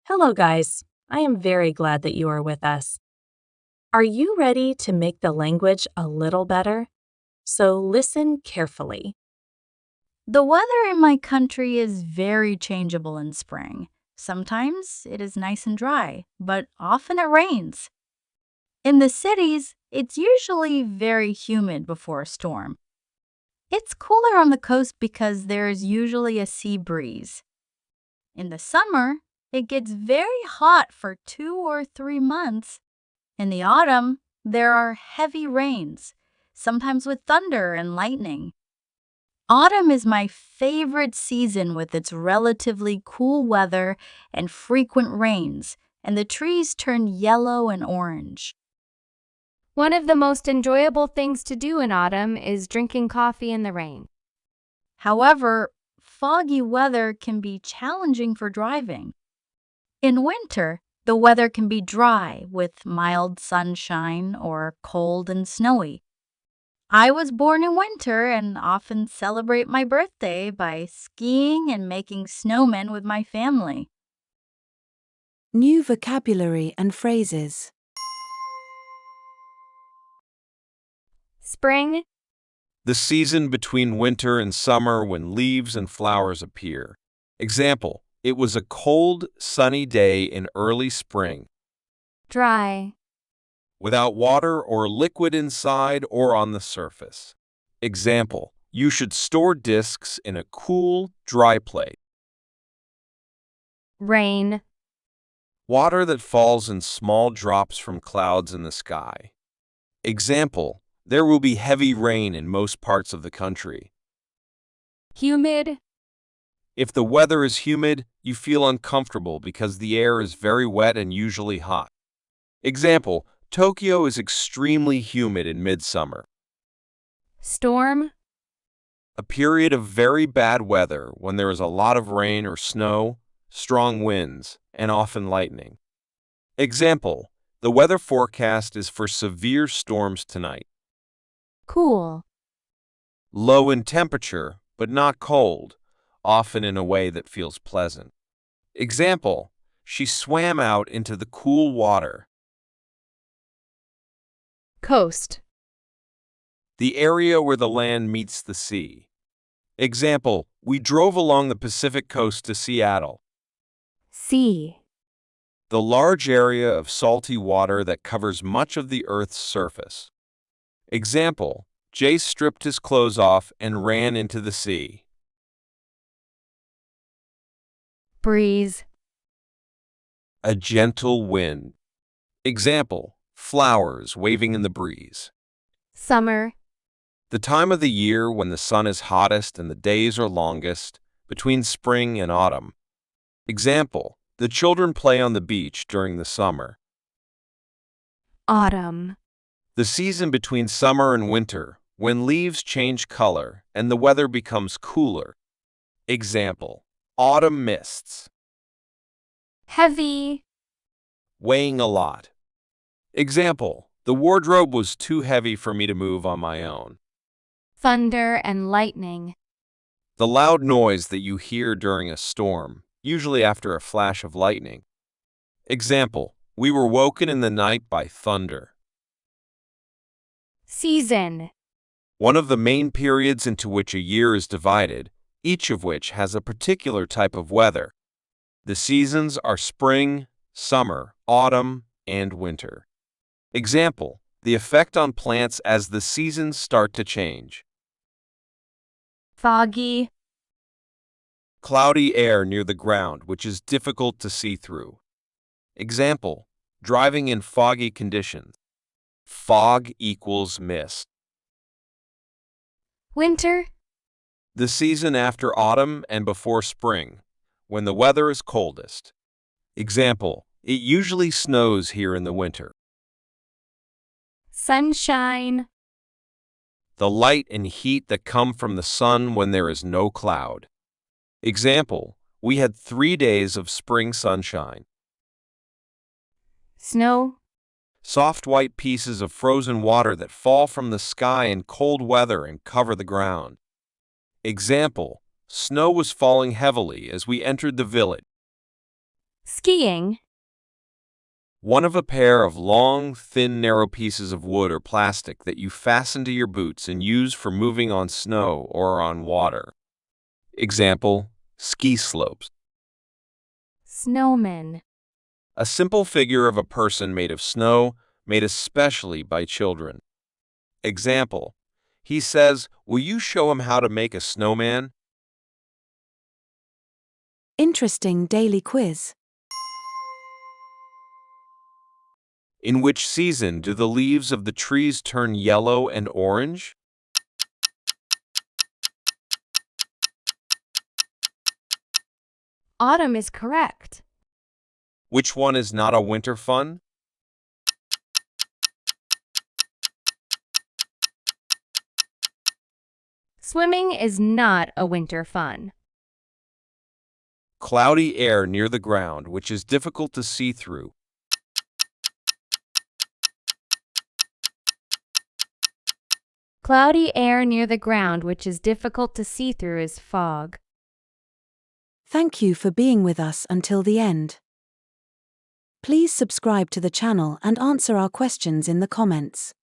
Hello, guys. I am very glad that you are with us. Are you ready to make the language a little better? So listen carefully. The weather in my country is very changeable in spring. Sometimes it is nice and dry, but often it rains. In the cities, it's usually very humid before a storm. It's cooler on the coast because there is usually a sea breeze. In the summer, it gets very hot for 2 or 3 months. In the autumn, there are heavy rains, sometimes with thunder and lightning. Autumn is my favorite season with its relatively cool weather and frequent rains, and the trees turn yellow and orange. One of the most enjoyable things to do in autumn is drinking coffee in the rain. However, foggy weather can be challenging for driving. In winter, the weather can be dry with mild sunshine or cold and snowy. I was born in winter and often celebrate my birthday by skiing and making snowmen with my family. New vocabulary and phrases. Spring, The season between winter and summer when leaves and flowers appear. Example, it was a cold, sunny day in early spring, dry, without water or liquid inside or on the surface. Example, you should store discs in a cool, dry place. rain, Water that falls in small drops from clouds in the sky. Example, there will be heavy rain in most parts of the country. humid, If the weather is humid, you feel uncomfortable because the air is very wet and usually hot. Example, Tokyo is extremely humid in midsummer. storm, A period of very bad weather when there is a lot of rain or snow, strong winds, and often lightning. Example, the weather forecast is for severe storms tonight. cool, Low in temperature, but not cold, often in a way that feels pleasant. Example, she swam out into the cool water. coast, The area where the land meets the sea. Example, we drove along the Pacific coast to Seattle. sea, The large area of salty water that covers much of the Earth's surface. Example, Jay stripped his clothes off and ran into the sea. breeze, A gentle wind. Example, flowers waving in the breeze. summer, The time of the year when the sun is hottest and the days are longest, between spring and autumn. Example, the children play on the beach during the summer. autumn, The season between summer and winter, when leaves change color and the weather becomes cooler. Example, autumn mists, heavy, weighing a lot. Example, the wardrobe was too heavy for me to move on my own. thunder and lightning, The loud noise that you hear during a storm, usually after a flash of lightning. Example, we were woken in the night by thunder. season, One of the main periods into which a year is divided, each of which has a particular type of weather. The seasons are spring, summer, autumn, and winter. Example, the effect on plants as the seasons start to change. foggy, Cloudy air near the ground which is difficult to see through. Example, driving in foggy conditions. Fog equals mist. winter, The season after autumn and before spring, when the weather is coldest. Example, it usually snows here in the winter. sunshine, The light and heat that come from the sun when there is no cloud. Example, we had 3 days of spring sunshine. snow, Soft white pieces of frozen water that fall from the sky in cold weather and cover the ground. Example, snow was falling heavily as we entered the village. Skiing. One of a pair of long, thin, narrow pieces of wood or plastic that you fasten to your boots and use for moving on snow or on water. Example, ski slopes. Snowman. A simple figure of a person made of snow, made especially by children. Example, he says, "Will you show him how to make a snowman?" Interesting daily quiz. In which season do the leaves of the trees turn yellow and orange? Autumn is correct. Which one is not a winter fun? Swimming is not a winter fun. Cloudy air near the ground, which is difficult to see through. Cloudy air near the ground which is difficult to see through is fog. Thank you for being with us until the end. Please subscribe to the channel and answer our questions in the comments.